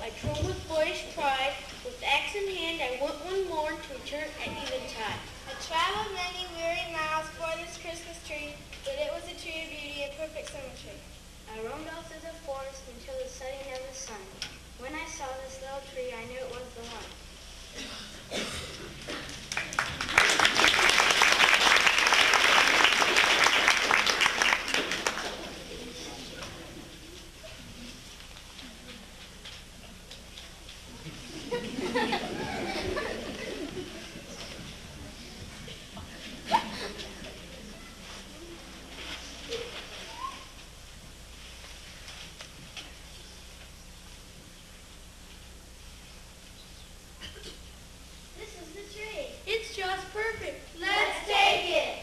I drove with boyish pride. With axe in hand, I went one morn to return at eventide. I traveled many weary miles for this Christmas tree, but it was a tree of beauty and perfect symmetry. I roamed out through the forest until the setting of the sun. When I saw this little tree, I knew it was the one. It's just perfect. Let's take it.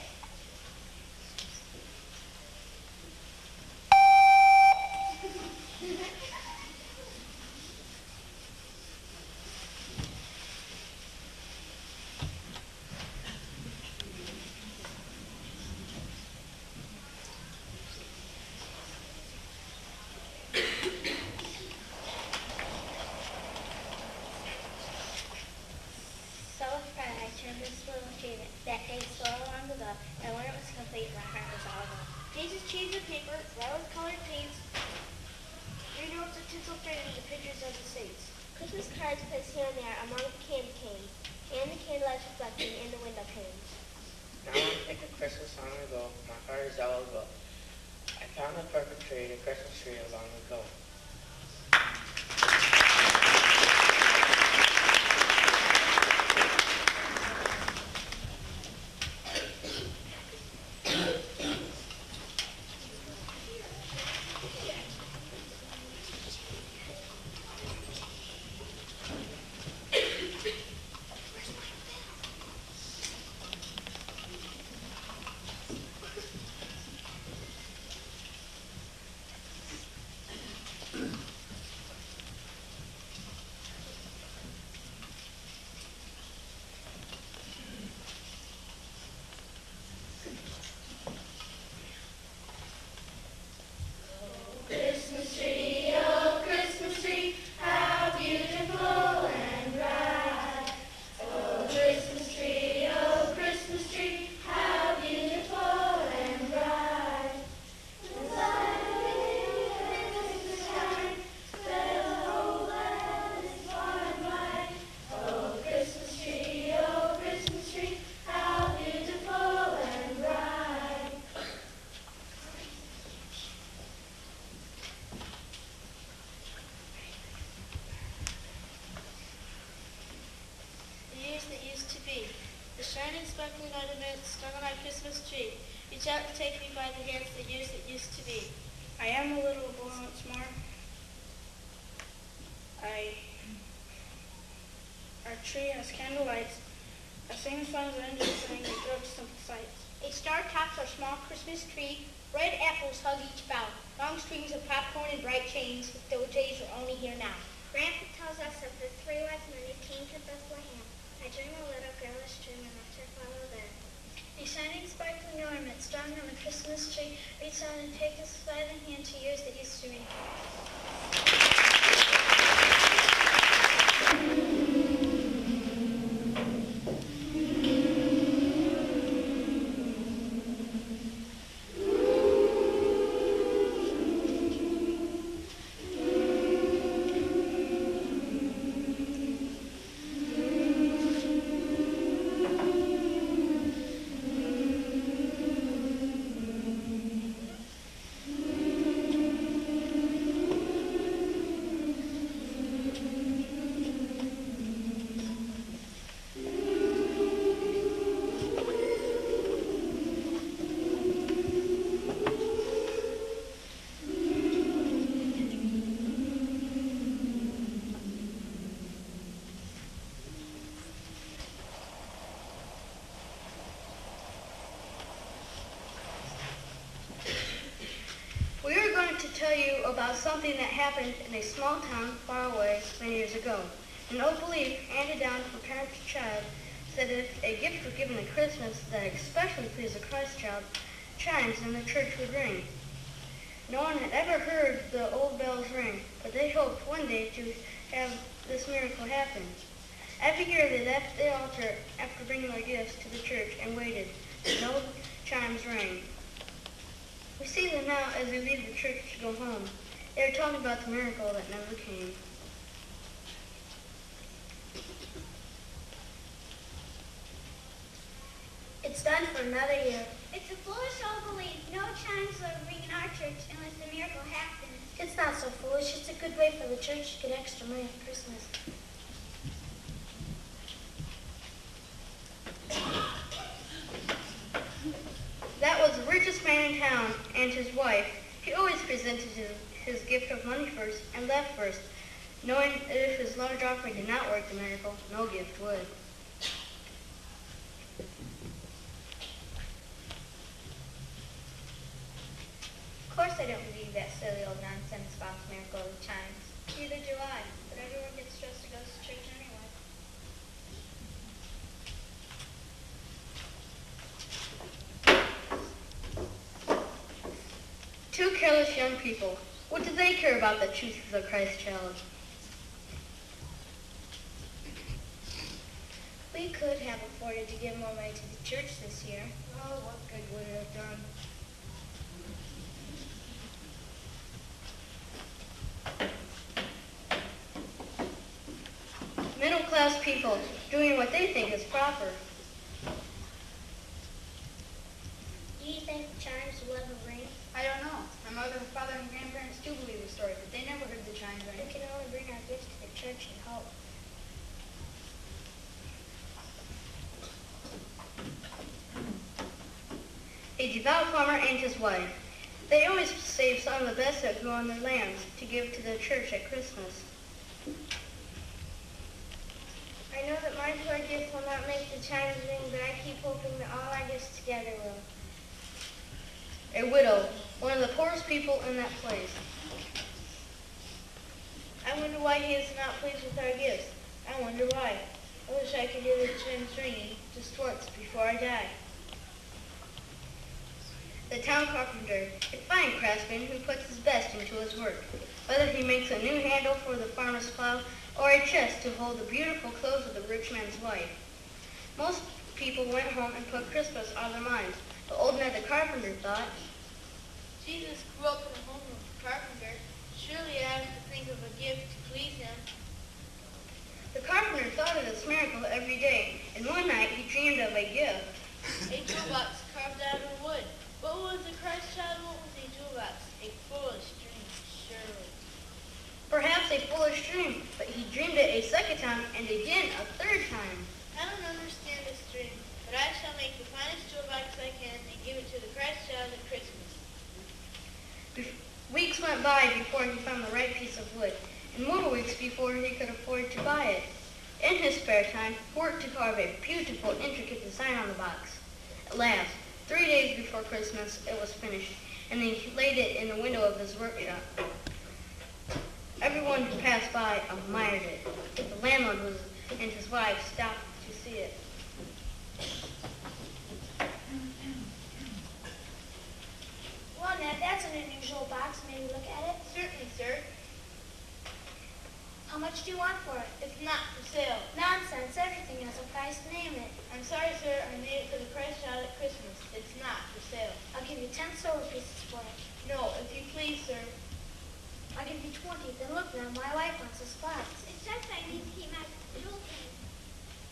This little tree that day so long ago, and when it was complete, my heart was all aglow. Pages, sheets of paper, rose-colored paints, three notes of tinsel framed the pictures of the saints. Christmas cards placed here and there among the candy canes, and the candlelights reflecting in the window panes. Now I think of Christmas long ago, my heart is all aglow. I found the perfect tree, the Christmas tree of long ago. Shining, sparkling ornaments strung on my Christmas tree. Reach out and take me by the hands, the years that used to be. I am a little boy once more. Our tree has candle lights. I sing songs of angels sing, we build simple sights. A star tops our small Christmas tree. Red apples hug each bough. Long strings of popcorn and bright chains. Those days are only here now. Grandpa tells us of the three wise men who came to Bethlehem. I dream a little girlish dream and let her follow them. A shining, sparkling ornament strung on the Christmas tree. Reach out and take us by the hand to years that used to be. We are going to tell you about something that happened in a small town far away many years ago. An old belief handed down from parent to child said that if a gift were given at Christmas that especially pleased the Christ child, chimes in the church would ring. No one had ever heard the old bells ring, but they hoped one day to have this miracle happen. Every year they left the altar after bringing their gifts to the church and waited. No chimes rang. We see them now as they leave the church to go home. They are talking about the miracle that never came. It's done for another year. It's a foolish old belief. No chimes will ring in our church unless the miracle happens. It's not so foolish. It's a good way for the church to get extra money at Christmas. That was the richest man in town and his wife. He always presented his gift of money first and left first, knowing that if his large offering did not work the miracle, no gift would. Of course I don't believe that silly old nonsense about the miracle of the chimes. Neither do I, but everyone gets dressed to go to church anyway. Two careless young people. What do they care about the truth of the Christ child? We could have afforded to give more money to the church this year. Oh, what good would it have done? Middle-class people doing what they think is proper. Do you think the chimes will ever ring? I don't know. My mother, father, and grandparents do believe the story, but they never heard the chimes We ring. can only bring our gifts to the church and hope. A devout farmer and his wife. They always save some of the best that grew on their lands to give to the church at Christmas. I know that my poor gift will not make the chimes ring, but I keep hoping that all our gifts together will. A widow, one of the poorest people in that place. I wonder why he is not pleased with our gifts. I wonder why. I wish I could hear the chimes ringing just once before I die. The town carpenter, a fine craftsman who puts his best into his work, whether he makes a new handle for the farmer's plow or a chest to hold the beautiful clothes of the rich man's wife. Most people went home and put Christmas on their minds, but old Ned the carpenter thought, Jesus grew up in the home of a carpenter. Surely I have to think of a gift to please him. the carpenter thought of this miracle every day, and one night he dreamed of a gift. A toolbox carved out of wood. What was the Christ child want with a toolbox? A foolish dream, surely. Perhaps a foolish dream, but he dreamed it a second time and again a third time. I don't understand this dream, but I shall make the finest toolbox I can and give it to the Christ child at Christmas. Weeks went by before he found the right piece of wood, and more weeks before he could afford to buy it. In his spare time, he worked to carve a beautiful, intricate design on the box. At last, 3 days before Christmas, it was finished, and he laid it in the window of his workshop. Everyone who passed by admired it. The landlord and his wife stopped to see it. Well, Ned, that's an unusual box. May we look at it? Certainly, sir. How much do you want for it? It's not for sale. Nonsense. Everything has a price. Name it. I'm sorry, sir. I made it for the Christ child at Christmas. It's not for sale. I'll give you 10 silver pieces for it. No, if you please, sir. I'll give you 20. Then look now, my wife wants this box. It's just I need to keep my jewel case.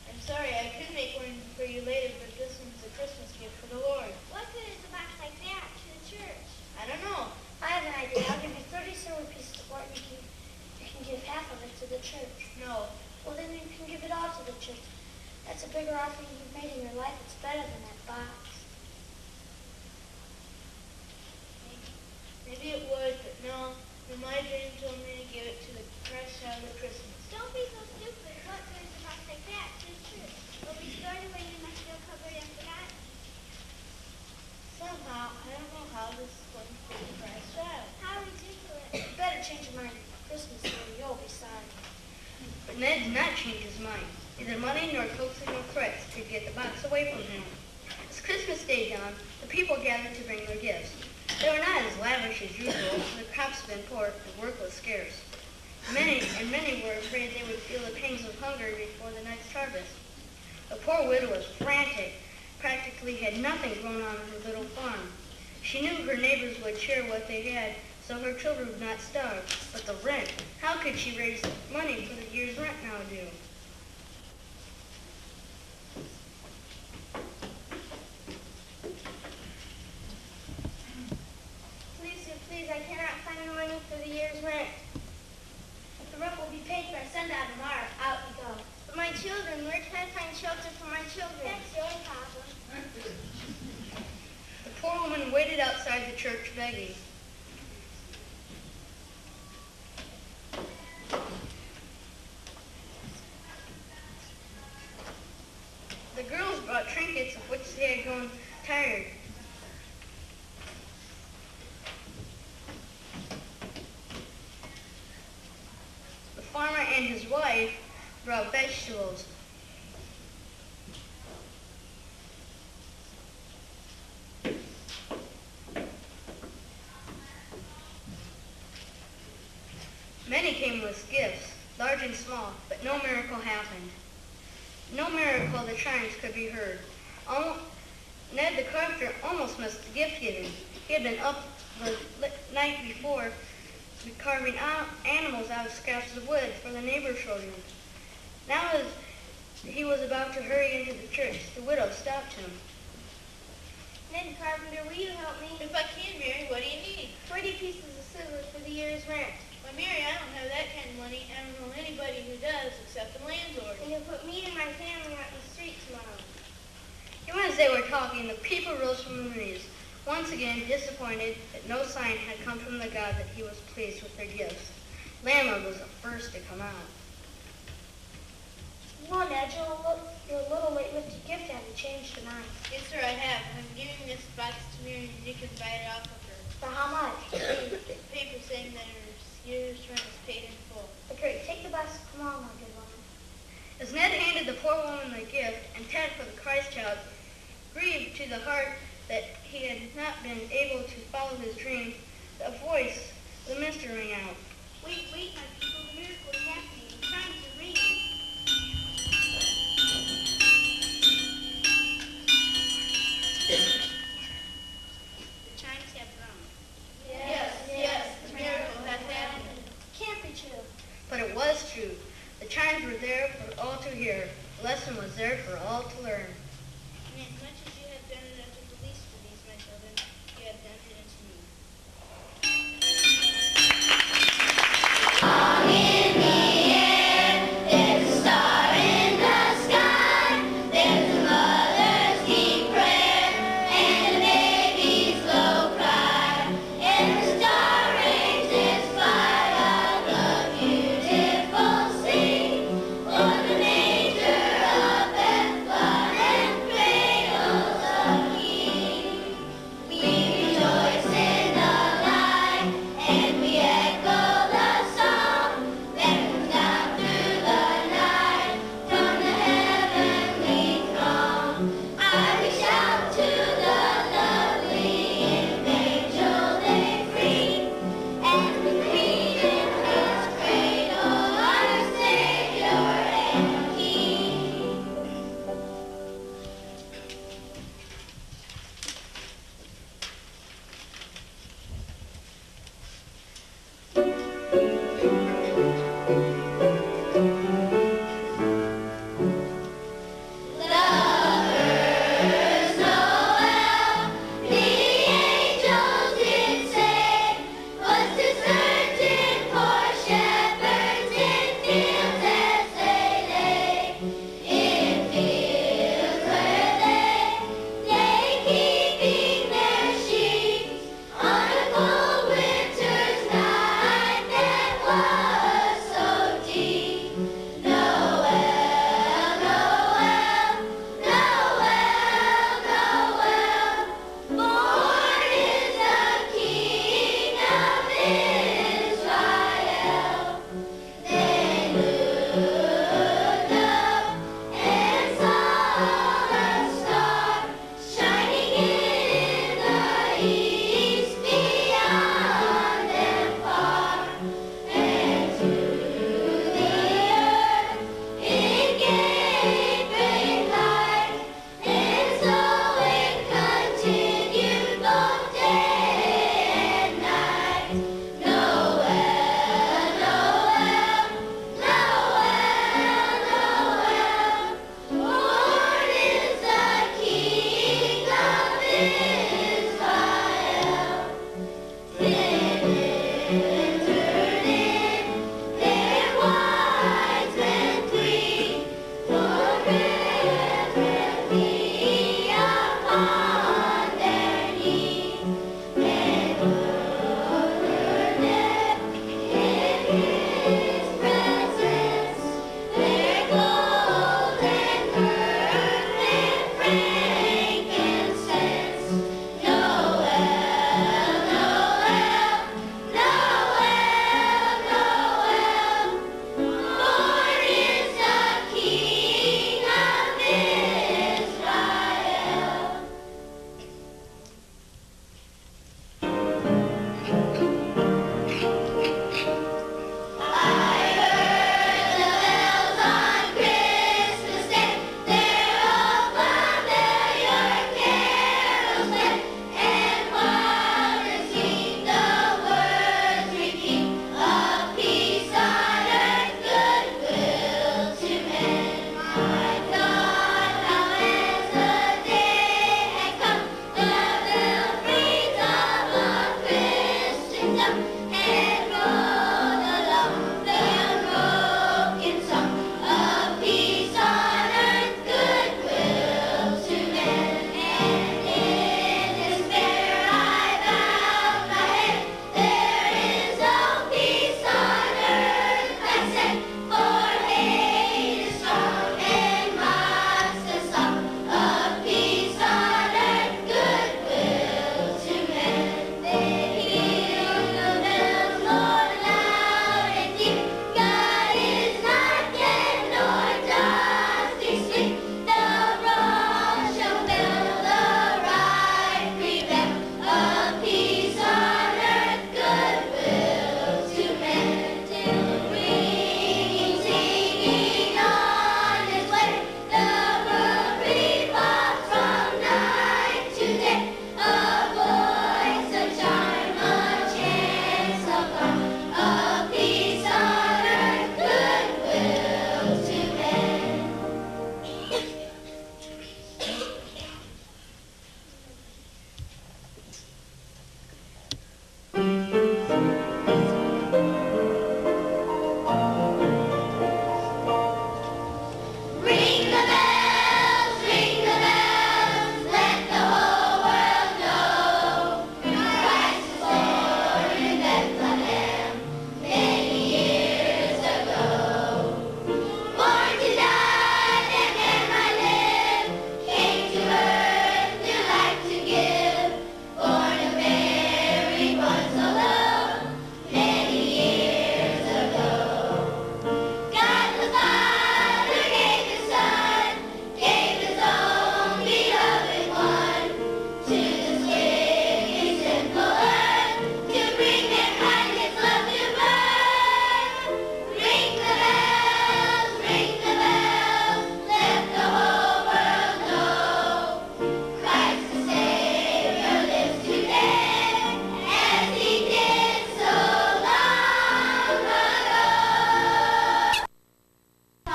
I'm sorry, I could make one for you later, but this one's a Christmas gift for the Lord. What good is a box like that to the church? I don't know. I have an idea. I'll give you 30 silver pieces for it. You can give half of it to the church. No. Well, then you can give it all to the church. That's a bigger offering you've made in your life. It's better than that box. Maybe it would, but no. My dream told me to give it to the Christ child at Christmas. Don't be so stupid. What good is a box like that to the church? Will be stored away in my steel cupboard and forgotten. Somehow, I don't know how this is going to be the Christ child. How ridiculous. You better change your mind for Christmas or you'll be sorry. But Ned did not change his mind. Neither money nor coaxing nor threats could get the box away from him. As Christmas Day dawned, the people gathered to bring their gifts. They were not as lavish as usual, for the crops had been poor and work was scarce. Many were afraid they would feel the pangs of hunger before the next harvest. The poor widow was frantic, practically had nothing grown on her little farm. She knew her neighbors would share what they had, so her children would not starve. But the rent, how could she raise money for the year's rent now due? Please, I cannot find the money for the year's rent. The rent will be paid by sundown tomorrow. Out you go. But my children, where can I find shelter for my children? That's your problem. The poor woman waited outside the church begging. The girls brought trinkets of which they had grown tired. The farmer and his wife brought vegetables. Many came with gifts, large and small, but no miracle happened. No miracle the chimes could be heard. Ned the carpenter almost missed the gift giving. He had been up the night before carving out animals out of scraps of wood for the neighbor's children. Now as he was about to hurry into the church, the widow stopped him. Ned Carpenter, will you help me? If I can, Mary, what do you need? 40 pieces of silver for the year's rent. Why, Mary, I don't have that kind of money. I don't know anybody who does except the landlord. And you'll put me and my family out in the street tomorrow. Even as they were talking, the people rose from their knees, once again disappointed that no sign had come from the God that he was pleased with their gifts. Landlord was the first to come out. Well, Ned, you're a little late with your gift. Have you changed your mind? Yes, sir, I have. I'm giving this box to Mary and you can buy it off of her. For how much? Paper saying that her year's rent is paid in full. Great. Take the bus. Come on, my good woman. As Ned handed the poor woman the gift, and Ted for the Christ child, grieved to the heart that he had not been able to follow his dreams, a voice, the minister rang out. Wait, my people, the miracle is happening. The chimes are ringing. The chimes have rung. Yes, the miracle has happened. Can't be true. But it was true. The chimes were there for all to hear. The lesson was there for all to learn. And as much as you have done it unto the least of these, my children, you have done it unto me. In the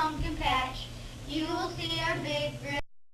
pumpkin patch, you will see our big